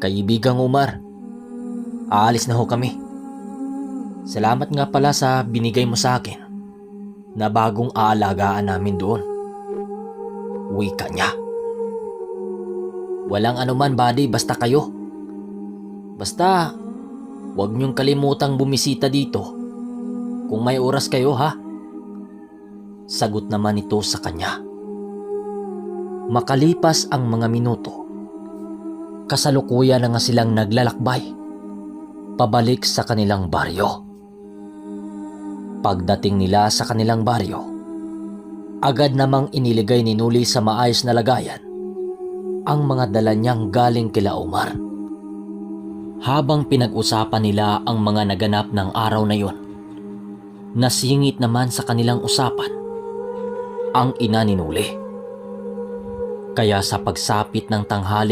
Kaibigang Umar, aalis na ho kami. Salamat nga pala sa binigay mo sa akin na bagong aalagaan namin doon. Wika niya. Walang anuman buddy, basta kayo. Basta, huwag niyong kalimutang bumisita dito kung may oras kayo ha. Sagot naman ito sa kanya. Makalipas ang mga minuto, kasalukuyan na nga silang naglalakbay pabalik sa kanilang baryo. Pagdating nila sa kanilang baryo, agad namang iniligay ni Nuli sa maayos na lagayan ang mga dala niyang galing kila Omar. Habang pinag-usapan nila ang mga naganap ng araw na yon, nasingit naman sa kanilang usapan ang ina ni Nuli. Kaya sa pagsapit ng tanghali